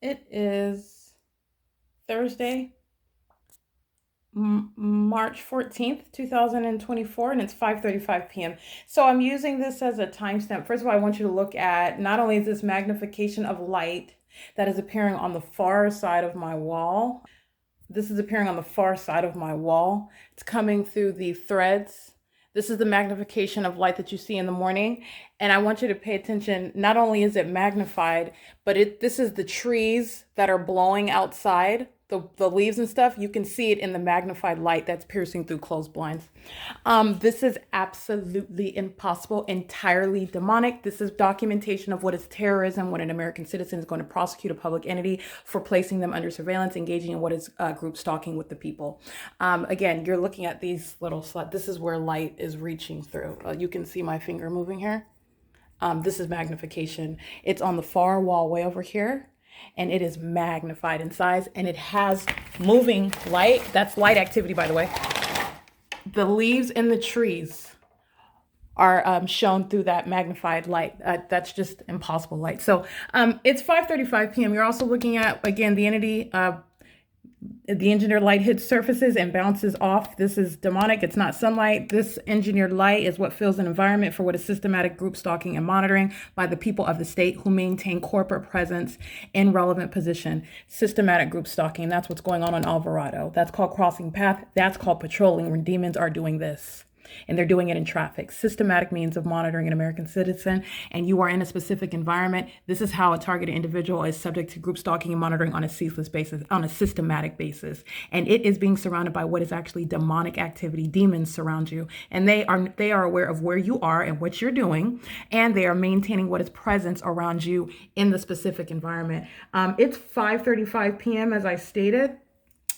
It is Thursday, March 14th, 2024, and it's 5:35 p.m. So I'm using this as a timestamp. First of all, I want you to look at not only is this magnification of light that is appearing on the far side of my wall. This is appearing on the far side of my wall. It's coming through the threads. This is the magnification of light that you see in the morning. And I want you to pay attention. Not only is it magnified, but this is the trees that are blowing outside, the leaves and stuff. You can see it in the magnified light that's piercing through closed blinds. This is absolutely impossible, entirely demonic. This is documentation of what is terrorism when an American citizen is going to prosecute a public entity for placing them under surveillance, engaging in what is group stalking with the people. Again, you're looking at these little slots. This is where light is reaching through. You can see my finger moving here. This is magnification. It's on the far wall way over here, and it is magnified in size, and it has moving light. That's light activity, by the way. The leaves in the trees are shown through that magnified light. That's just impossible light. So it's 5:35 p.m. You're also looking at, again, the entity, the engineered light hits surfaces and bounces off. This is demonic. It's not sunlight. This engineered light is what fills an environment for what is systematic group stalking and monitoring by the people of the state who maintain corporate presence in relevant position. Systematic group stalking. That's what's going on Alvarado. That's called crossing path. That's called patrolling, when demons are doing this. And they're doing it in traffic. Systematic means of monitoring an American citizen, and you are in a specific environment. This is how a targeted individual is subject to group stalking and monitoring on a ceaseless basis, on a systematic basis. And it is being surrounded by what is actually demonic activity. Demons surround you, and they are aware of where you are and what you're doing, and they are maintaining what is presence around you in the specific environment. It's 5:35 p.m. as I stated.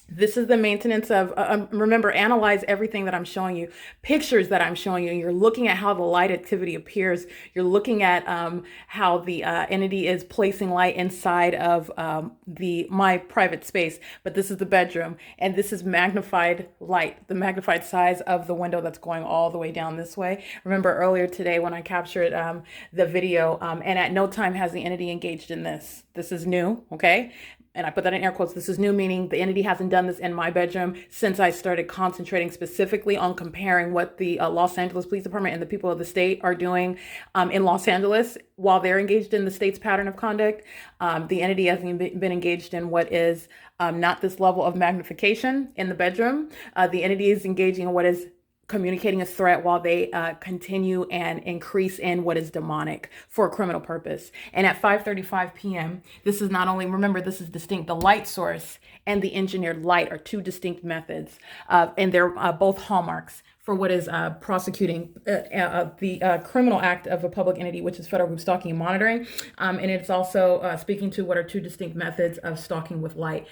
This is the maintenance of, remember, analyze everything that I'm showing you, pictures that I'm showing you. You're looking at how the light activity appears. You're looking at how the entity is placing light inside of my private space. But this is the bedroom, and this is magnified light, the magnified size of the window that's going all the way down this way. Remember earlier today when I captured the video, and at no time has the entity engaged in this. This is new, okay? And I put that in air quotes. This is new, meaning the entity hasn't done this in my bedroom since I started concentrating specifically on comparing what the Los Angeles Police Department and the people of the state are doing in Los Angeles while they're engaged in the state's pattern of conduct. The entity hasn't been engaged in what is not this level of magnification in the bedroom. The entity is engaging in what is communicating a threat while they continue and increase in what is demonic for a criminal purpose. And at 5:35 p.m., this is not only, remember, this is distinct. The light source and the engineered light are two distinct methods, and they're both hallmarks for what is prosecuting the criminal act of a public entity, which is federal group stalking and monitoring. And it's also speaking to what are two distinct methods of stalking with light.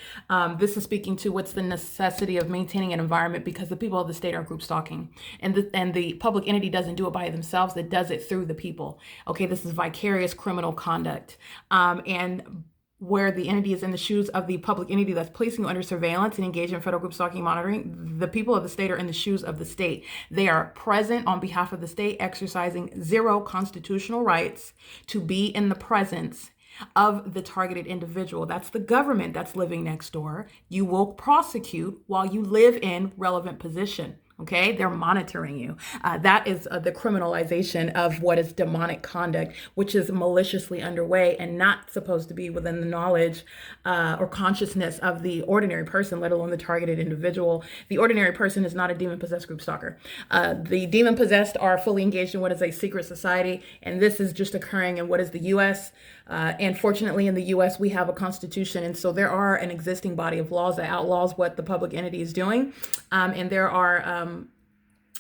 This is speaking to what's the necessity of maintaining an environment because the people of the state are group stalking. And the public entity doesn't do it by themselves, it does it through the people. Okay, this is vicarious criminal conduct. And where the entity is in the shoes of the public entity that's placing you under surveillance and engaged in federal group stalking and monitoring, the people of the state are in the shoes of the state. They are present on behalf of the state, exercising zero constitutional rights to be in the presence of the targeted individual. That's the government that's living next door. You will prosecute while you live in relevant position. Okay, they're monitoring you. That is the criminalization of what is demonic conduct, which is maliciously underway and not supposed to be within the knowledge or consciousness of the ordinary person, let alone the targeted individual. The ordinary person is not a demon-possessed group stalker. The demon-possessed are fully engaged in what is a secret society, and this is just occurring in what is the U.S. And fortunately, in the U.S., we have a constitution, and so there are an existing body of laws that outlaws what the public entity is doing, and there are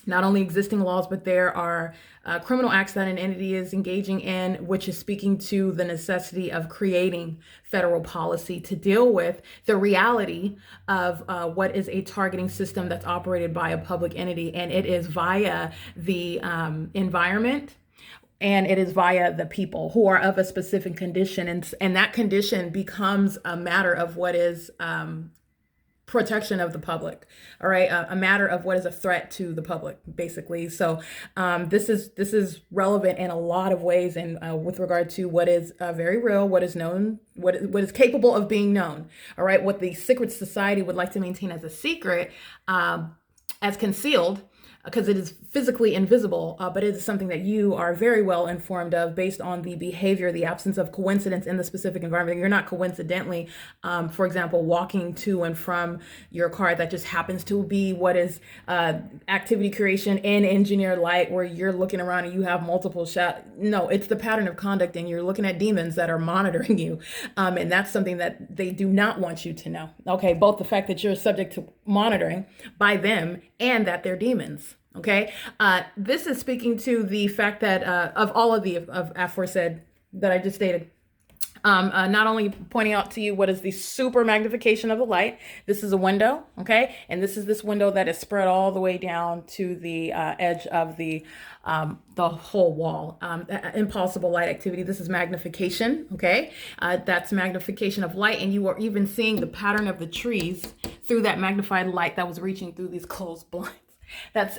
not only existing laws, but there are criminal acts that an entity is engaging in, which is speaking to the necessity of creating federal policy to deal with the reality of what is a targeting system that's operated by a public entity, and it is via the environment. And it is via the people who are of a specific condition. And that condition becomes a matter of what is protection of the public. All right, a matter of what is a threat to the public, basically. So this is relevant in a lot of ways, and with regard to what is very real, what is known, what is capable of being known. All right, what the secret society would like to maintain as a secret, as concealed, because it is physically invisible, but it is something that you are very well informed of based on the behavior, the absence of coincidence in the specific environment. You're not coincidentally, for example, walking to and from your car. That just happens to be what is activity creation in engineered light, where you're looking around and you have multiple shots. No, it's the pattern of conduct, and you're looking at demons that are monitoring you. And that's something that they do not want you to know. Okay, both the fact that you're subject to monitoring by them and that they're demons. Okay, this is speaking to the fact that of all of the aforesaid that I just stated, not only pointing out to you what is the super magnification of the light. This is a window, okay, and this window that is spread all the way down to the edge of the whole wall. Impossible light activity. This is magnification, okay. That's magnification of light, and you are even seeing the pattern of the trees through that magnified light that was reaching through these closed blinds.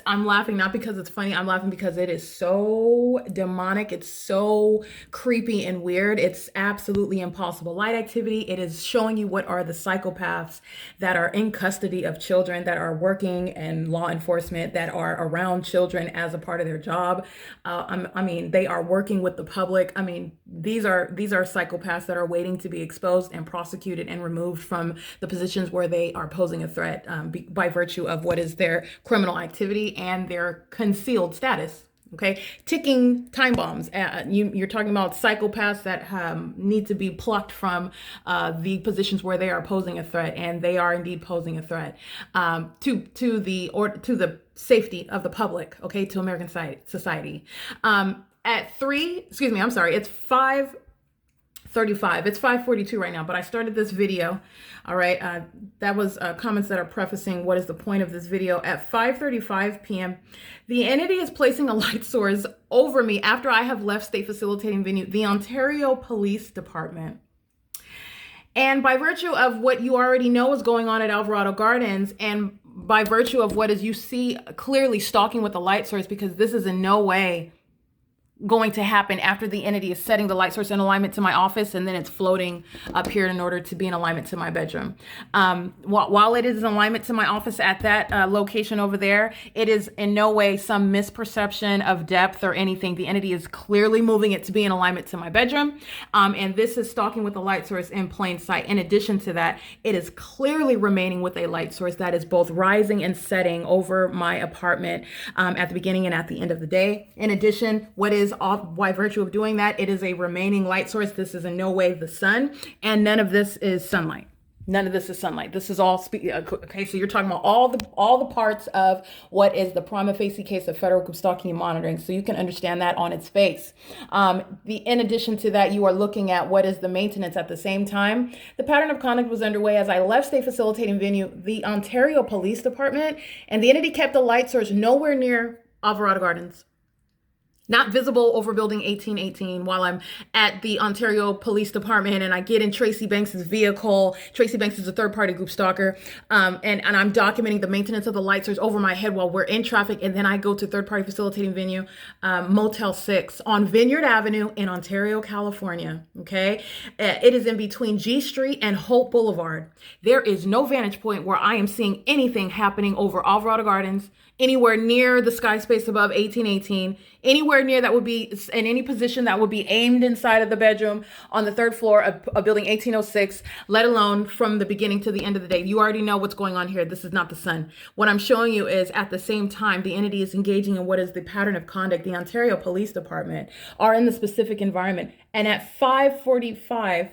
I'm laughing not because it's funny. I'm laughing because it is so demonic. It's so creepy and weird. It's absolutely impossible light activity. It is showing you what are the psychopaths that are in custody of children, that are working in law enforcement, that are around children as a part of their job. I mean, they are working with the public. I mean, these are psychopaths that are waiting to be exposed and prosecuted and removed from the positions where they are posing a threat by virtue of what is their criminal activity and their concealed status. Okay, ticking time bombs. You're talking about psychopaths that need to be plucked from the positions where they are posing a threat, and they are indeed posing a threat to the safety of the public. Okay, to American society. It's 5:35. It's 5:42 right now, but I started this video. All right. That was comments that are prefacing what is the point of this video. At 5:35 p.m., the entity is placing a light source over me after I have left state facilitating venue, the Ontario Police Department. And by virtue of what you already know is going on at Alvarado Gardens, and by virtue of what is you see clearly stalking with the light source, because this is in no way going to happen after the entity is setting the light source in alignment to my office, and then it's floating up here in order to be in alignment to my bedroom. While it is in alignment to my office at that location over there, it is in no way some misperception of depth or anything. The entity is clearly moving it to be in alignment to my bedroom, and this is stalking with the light source in plain sight. In addition to that, it is clearly remaining with a light source that is both rising and setting over my apartment at the beginning and at the end of the day. In addition, what is by virtue of doing that, it is a remaining light source. This is in no way the sun, and none of this is sunlight. None of this is sunlight. This is all okay. So you're talking about all the parts of what is the prima facie case of federal group stalking and monitoring. So you can understand that on its face. In addition to that, you are looking at what is the maintenance at the same time. The pattern of conduct was underway as I left state facilitating venue, the Ontario Police Department, and the entity kept the light source nowhere near Alvarado Gardens. Not visible over building 1818 while I'm at the Ontario Police Department and I get in Tracy Banks's vehicle. Tracy Banks is a third-party group stalker, and I'm documenting the maintenance of the light source over my head while we're in traffic, and then I go to third-party facilitating venue, Motel 6 on Vineyard Avenue in Ontario, California, okay? It is in between G Street and Hope Boulevard. There is no vantage point where I am seeing anything happening over Alvarado Gardens, anywhere near the sky space above 1818, anywhere near that would be in any position that would be aimed inside of the bedroom on the third floor of building 1806, let alone from the beginning to the end of the day. You already know what's going on here. This is not the sun. What I'm showing you is at the same time, the entity is engaging in what is the pattern of conduct. The Ontario Police Department are in the specific environment. And at 5:35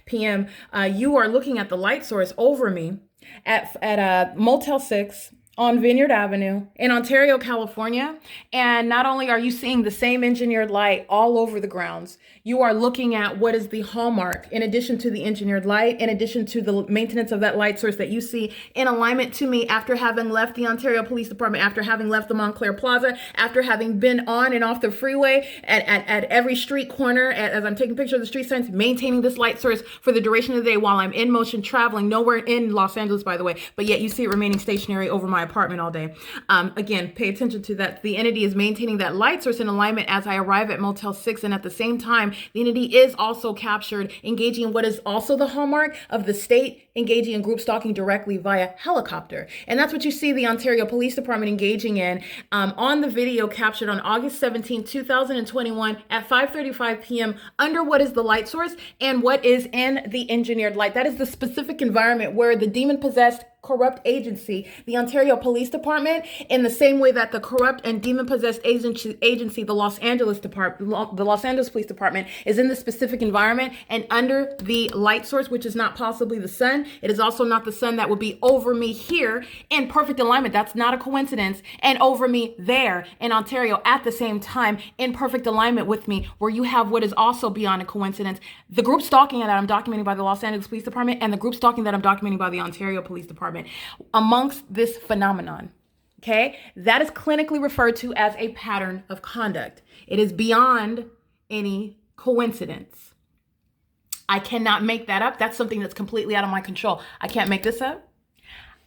p.m., you are looking at the light source over me at Motel 6 on Vineyard Avenue in Ontario, California. And not only are you seeing the same engineered light all over the grounds, you are looking at what is the hallmark, in addition to the engineered light, in addition to the maintenance of that light source that you see in alignment to me after having left the Ontario Police Department, after having left the Montclair Plaza, after having been on and off the freeway at every street corner, as I'm taking pictures of the street signs, maintaining this light source for the duration of the day while I'm in motion, traveling nowhere in Los Angeles, by the way, but yet you see it remaining stationary over my apartment all day. Again, pay attention to that. The entity is maintaining that light source in alignment as I arrive at Motel 6. And at the same time, the entity is also captured engaging in what is also the hallmark of the state engaging in group stalking directly via helicopter. And that's what you see the Ontario Police Department engaging in on the video captured on August 17, 2021 at 5:35 p.m. under what is the light source and what is in the engineered light. That is the specific environment where the demon-possessed corrupt agency, the Ontario Police Department, in the same way that the corrupt and demon-possessed agency, the Los Angeles Police Department, is in the specific environment and under the light source, which is not possibly the sun. It is also not the sun that would be over me here in perfect alignment. That's not a coincidence. And over me there in Ontario at the same time in perfect alignment with me, where you have what is also beyond a coincidence, the group stalking that I'm documenting by the Los Angeles Police Department and the group stalking that I'm documenting by the Ontario Police Department. Amongst this phenomenon, okay, that is clinically referred to as a pattern of conduct. It is beyond any coincidence. I cannot make that up. That's something that's completely out of my control. I can't make this up.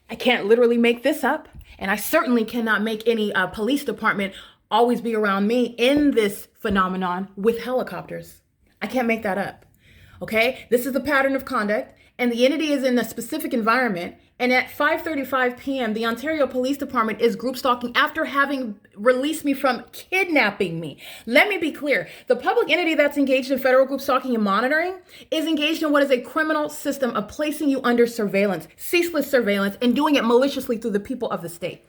I can't literally make this up. And I certainly cannot make any police department always be around me in this phenomenon with helicopters. I can't make that up. Okay, this is the pattern of conduct, and the entity is in a specific environment. And at 5:35 p.m., the Ontario Police Department is group stalking after having released me from kidnapping me. Let me be clear. The public entity that's engaged in federal group stalking and monitoring is engaged in what is a criminal system of placing you under surveillance, ceaseless surveillance, and doing it maliciously through the people of the state.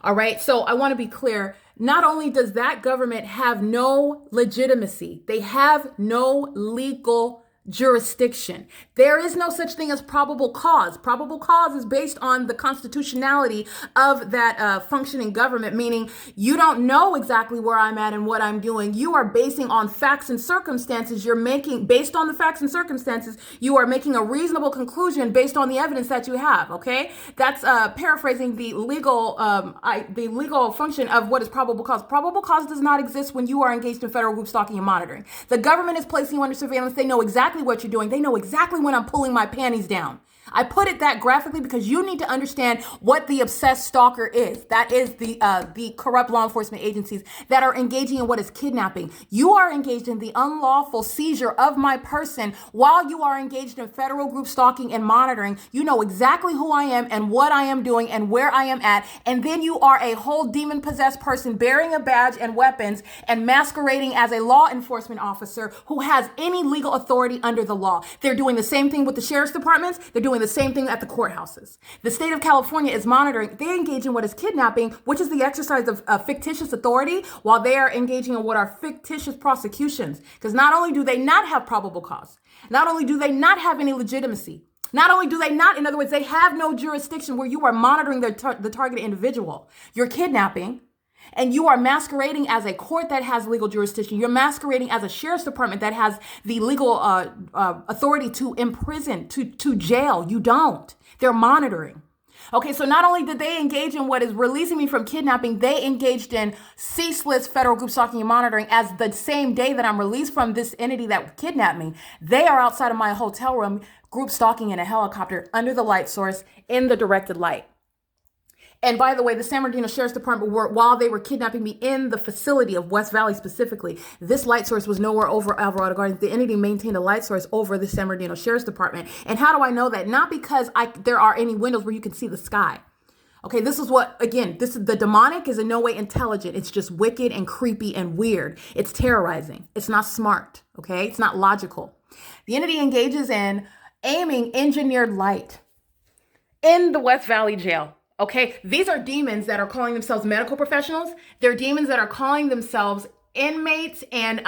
All right. So I want to be clear. Not only does that government have no legitimacy, they have no legal jurisdiction. There is no such thing as probable cause. Probable cause is based on the constitutionality of that functioning government, meaning you don't know exactly where I'm at and what I'm doing. You are basing on facts and circumstances. You're making, based on the facts and circumstances, you are making a reasonable conclusion based on the evidence that you have. Okay, that's paraphrasing the legal function of what is probable cause. Probable cause does not exist when you are engaged in federal group stalking and monitoring. The government is placing you under surveillance. They know exactly what you're doing. They know exactly when I'm pulling my panties down. I put it that graphically because you need to understand what the obsessed stalker is. That is the corrupt law enforcement agencies that are engaging in what is kidnapping. You are engaged in the unlawful seizure of my person while you are engaged in federal group stalking and monitoring. You know exactly who I am and what I am doing and where I am at. And then you are a whole demon-possessed person bearing a badge and weapons and masquerading as a law enforcement officer who has any legal authority under the law. They're doing the same thing with the sheriff's departments. They're doing the same thing at the courthouses. The state of California is monitoring. They engage in what is kidnapping, which is the exercise of fictitious authority, while they are engaging in what are fictitious prosecutions. Because not only do they not have probable cause, not only do they not have any legitimacy, not only do they not, in other words, they have no jurisdiction where you are monitoring the targeted individual. You're kidnapping. And you are masquerading as a court that has legal jurisdiction. You're masquerading as a sheriff's department that has the legal authority to imprison, to jail. You don't. They're monitoring. Okay, so not only did they engage in what is releasing me from kidnapping, they engaged in ceaseless federal group stalking and monitoring as the same day that I'm released from this entity that kidnapped me. They are outside of my hotel room, group stalking in a helicopter under the light source in the directed light. And by the way, the San Bernardino Sheriff's Department, while they were kidnapping me in the facility of West Valley specifically, this light source was nowhere over Alvarado Gardens. The entity maintained a light source over the San Bernardino Sheriff's Department. And how do I know that? Not because there are any windows where you can see the sky. Okay, this is the demonic is in no way intelligent. It's just wicked and creepy and weird. It's terrorizing. It's not smart. Okay, it's not logical. The entity engages in aiming engineered light in the West Valley jail. Okay, these are demons that are calling themselves medical professionals. They're demons that are calling themselves inmates and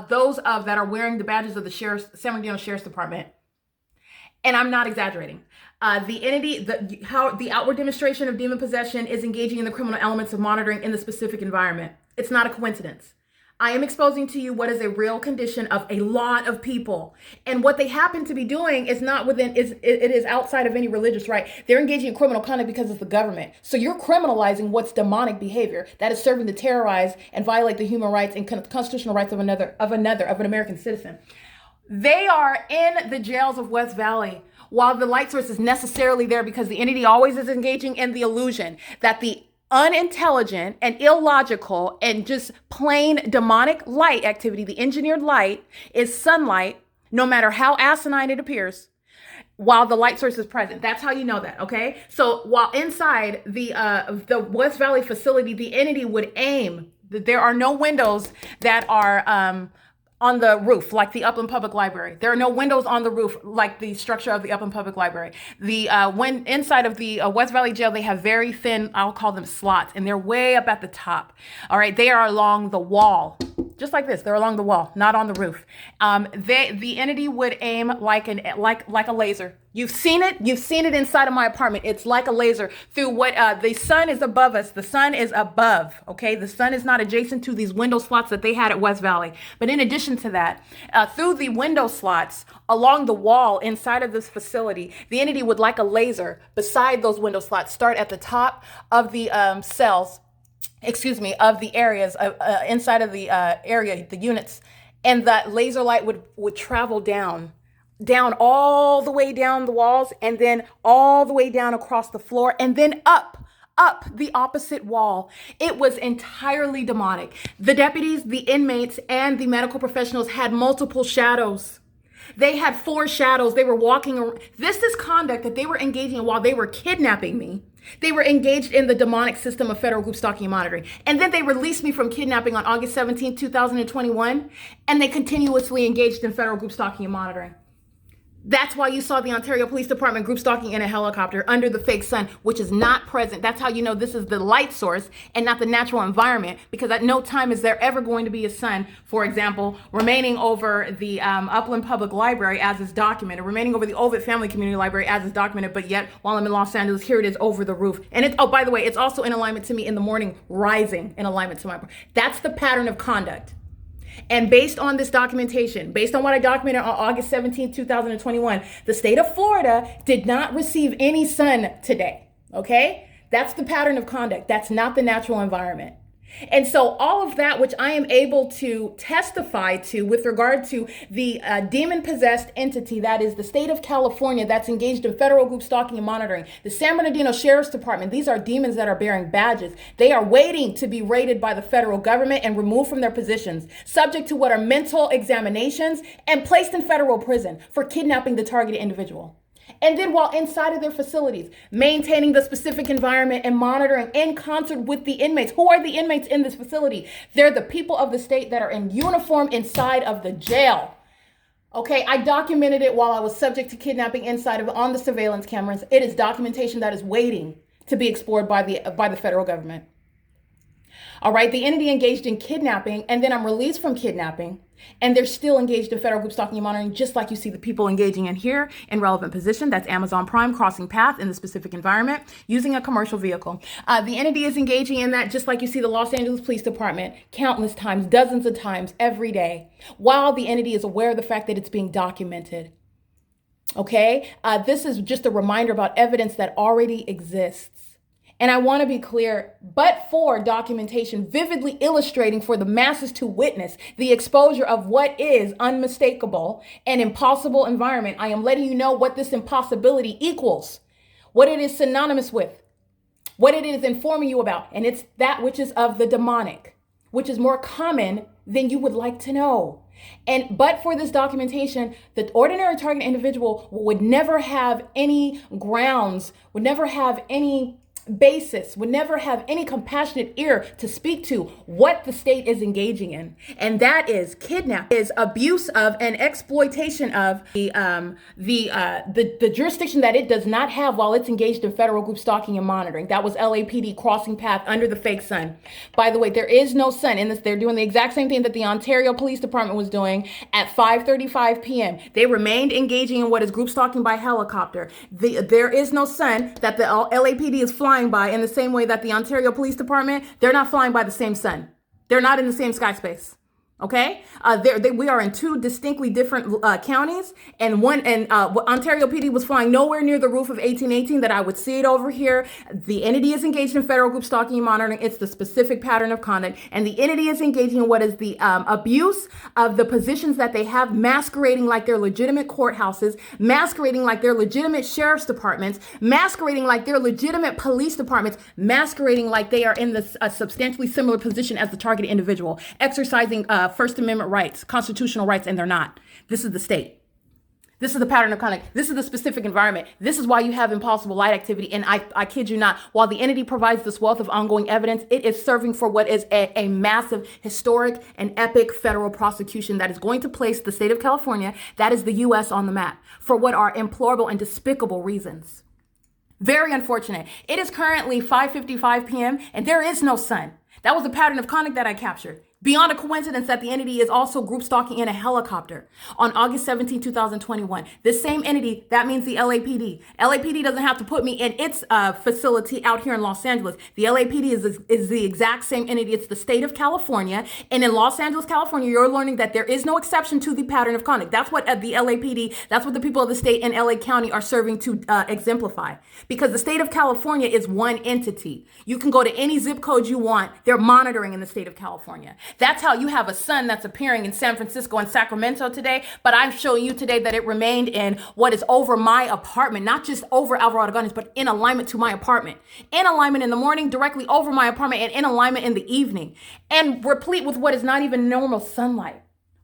those that are wearing the badges of the San Bernardino Sheriff's Department. And I'm not exaggerating. The entity, how the outward demonstration of demon possession is engaging in the criminal elements of monitoring in the specific environment. It's not a coincidence. I am exposing to you what is a real condition of a lot of people. And what they happen to be doing is not within, it is outside of any religious right. They're engaging in criminal conduct because it's the government. So you're criminalizing what's demonic behavior that is serving to terrorize and violate the human rights and constitutional rights of an American citizen. They are in the jails of West Valley while the light source is necessarily there because the entity always is engaging in the illusion that the unintelligent and illogical and just plain demonic light activity, the engineered light, is sunlight, no matter how asinine it appears, while the light source is present. That's how you know that, okay? So while inside the West Valley facility, the entity would aim. There are no windows that are on the roof, like the Upland Public Library. There are no windows on the roof, like the structure of the Upland Public Library. When inside of the West Valley Jail, they have very thin, I'll call them slots, and they're way up at the top. All right, they are along the wall, just like this. They're along the wall, not on the roof. The entity would aim like a laser. You've seen it. You've seen it inside of my apartment. It's like a laser through what the sun is above us. The sun is above. Okay. The sun is not adjacent to these window slots that they had at West Valley. But in addition to that, through the window slots along the wall inside of this facility, the entity would, like a laser beside those window slots, start at the top of the cells, of the areas inside of the area, the units. And that laser light would travel down all the way down the walls, and then all the way down across the floor, and then up the opposite wall. It was entirely demonic. The deputies, the inmates, and the medical professionals had multiple shadows. They had 4 shadows. They were walking around. This is conduct that they were engaging in while they were kidnapping me. They were engaged in the demonic system of federal group stalking and monitoring. And then they released me from kidnapping on August 17, 2021, and they continuously engaged in federal group stalking and monitoring. That's why you saw the Ontario Police Department group stalking in a helicopter under the fake sun, which is not present. That's how you know this is the light source and not the natural environment, because at no time is there ever going to be a sun, for example, remaining over the Upland Public Library as is documented, remaining over the Ovid Family Community Library as is documented, but yet while I'm in Los Angeles, here it is over the roof. And it's, oh, by the way, it's also in alignment to me in the morning, rising in alignment to my, that's the pattern of conduct. And based on this documentation, based on what I documented on August 17, 2021, the state of Florida did not receive any sun today, okay? That's the pattern of conduct. That's not the natural environment. And so all of that, which I am able to testify to with regard to the demon-possessed entity, that is the state of California that's engaged in federal group stalking and monitoring, the San Bernardino Sheriff's Department, these are demons that are bearing badges. They are waiting to be raided by the federal government and removed from their positions, subject to what are mental examinations and placed in federal prison for kidnapping the targeted individual. And then while inside of their facilities, maintaining the specific environment and monitoring in concert with the inmates. Who are the inmates in this facility? They're the people of the state that are in uniform inside of the jail. Okay, I documented it while I was subject to kidnapping inside of on the surveillance cameras. It is documentation that is waiting to be explored by the federal government. All right, the entity engaged in kidnapping, and then I'm released from kidnapping, and they're still engaged in federal group stalking and monitoring, just like you see the people engaging in here in relevant position. That's Amazon Prime crossing path in the specific environment using a commercial vehicle. The entity is engaging in that, just like you see the Los Angeles Police Department countless times, dozens of times every day, while the entity is aware of the fact that it's being documented. Okay, this is just a reminder about evidence that already exists. And I want to be clear, but for documentation vividly illustrating for the masses to witness the exposure of what is unmistakable and impossible environment, I am letting you know what this impossibility equals, what it is synonymous with, what it is informing you about. And it's that which is of the demonic, which is more common than you would like to know. But for this documentation, the ordinary target individual would never have any grounds, would never have any basis, would never have any compassionate ear to speak to what the state is engaging in, and that is kidnapping, is abuse of and exploitation of the jurisdiction that it does not have while it's engaged in federal group stalking and monitoring. That was LAPD crossing path under the fake sun. By the way, there is no sun in this. They're doing the exact same thing that the Ontario Police Department was doing at 5:35 p.m. They remained engaging in what is group stalking by helicopter. There is no sun that the LAPD is flying by in the same way that the Ontario Police Department, they're not flying by the same sun. They're not in the same sky space. Okay, we are in two distinctly different counties, and Ontario PD was flying nowhere near the roof of 1818 that I would see it over here. The entity is engaged in federal group stalking and monitoring. It's the specific pattern of conduct, and the entity is engaging in what is the abuse of the positions that they have, masquerading like they're legitimate courthouses, masquerading like they're legitimate sheriff's departments, masquerading like they're legitimate police departments, masquerading like they are in a substantially similar position as the targeted individual, exercising First Amendment rights, constitutional rights, and they're not. This is the state. This is the pattern of conduct. This is the specific environment. This is why you have impossible light activity. And I kid you not, while the entity provides this wealth of ongoing evidence, it is serving for what is a massive, historic, and epic federal prosecution that is going to place the state of California, that is the U.S., on the map for what are implorable and despicable reasons. Very unfortunate. It is currently 5:55 p.m. and there is no sun. That was the pattern of conduct that I captured. Beyond a coincidence that the entity is also group stalking in a helicopter on August 17, 2021. This same entity, that means the LAPD. LAPD doesn't have to put me in its facility out here in Los Angeles. The LAPD is the exact same entity. It's the state of California. And in Los Angeles, California, you're learning that there is no exception to the pattern of conduct. That's what the LAPD, that's what the people of the state and LA County are serving to exemplify. Because the state of California is one entity. You can go to any zip code you want. They're monitoring in the state of California. That's how you have a sun that's appearing in San Francisco and Sacramento today. But I'm showing you today that it remained in what is over my apartment, not just over Alvarado Gardens, but in alignment to my apartment. In alignment in the morning, directly over my apartment, and in alignment in the evening. And replete with what is not even normal sunlight.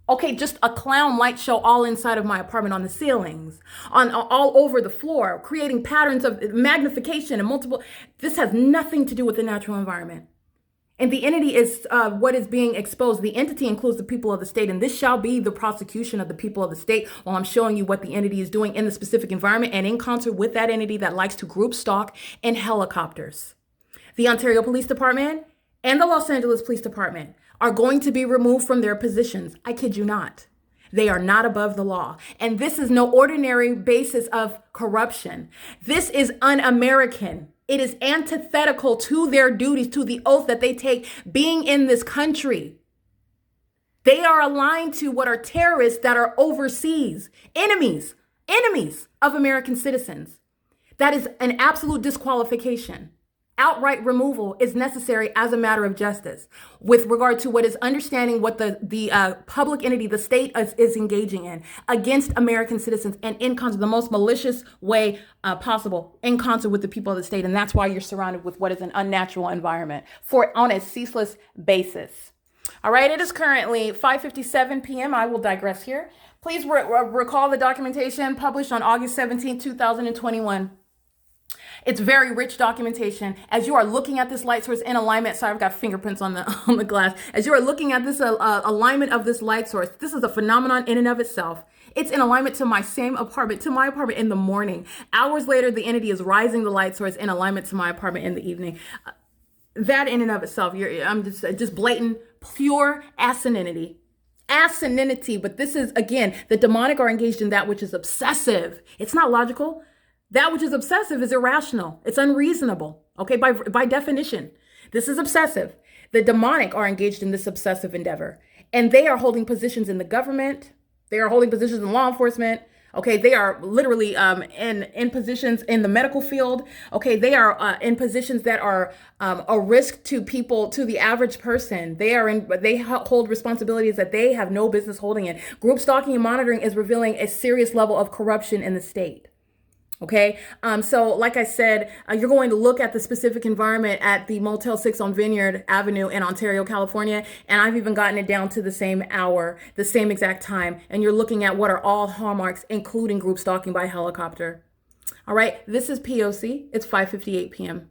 Okay, just a clown light show all inside of my apartment, on the ceilings, on all over the floor, creating patterns of magnification and multiple. This has nothing to do with the natural environment. And the entity is what is being exposed. The entity includes the people of the state, and this shall be the prosecution of the people of the state while I'm showing you what the entity is doing in the specific environment and in concert with that entity that likes to group stalk in helicopters. The Ontario Police Department and the Los Angeles Police Department are going to be removed from their positions. I kid you not. They are not above the law. And this is no ordinary basis of corruption. This is un-American. It is antithetical to their duties, to the oath that they take being in this country. They are aligned to what are terrorists that are overseas, enemies of American citizens. That is an absolute disqualification. Outright removal is necessary as a matter of justice with regard to what is understanding what the public entity, the state is engaging in against American citizens and in concert, the most malicious way possible, in concert with the people of the state. And that's why you're surrounded with what is an unnatural environment on a ceaseless basis. All right, it is currently 5:57 p.m. I will digress here. Please recall the documentation published on August 17, 2021. It's very rich documentation. As you are looking at this light source in alignment, sorry, I've got fingerprints on the glass. As you are looking at this alignment of this light source, this is a phenomenon in and of itself. It's in alignment to my apartment in the morning. Hours later, the entity is rising the light source in alignment to my apartment in the evening. That in and of itself, I'm just blatant, pure asininity. Asininity, but this is, again, the demonic are engaged in that which is obsessive. It's not logical. That which is obsessive is irrational. It's unreasonable. Okay, by definition, this is obsessive. The demonic are engaged in this obsessive endeavor, and they are holding positions in the government. They are holding positions in law enforcement. Okay, they are literally in positions in the medical field. Okay, they are in positions that are a risk to people, to the average person. They hold responsibilities that they have no business holding in. Group stalking and monitoring is revealing a serious level of corruption in the state. Okay, so like I said, you're going to look at the specific environment at the Motel 6 on Vineyard Avenue in Ontario, California, and I've even gotten it down to the same hour, the same exact time, and you're looking at what are all hallmarks, including group stalking by helicopter. All right, this is P.O.C. It's 5:58 p.m.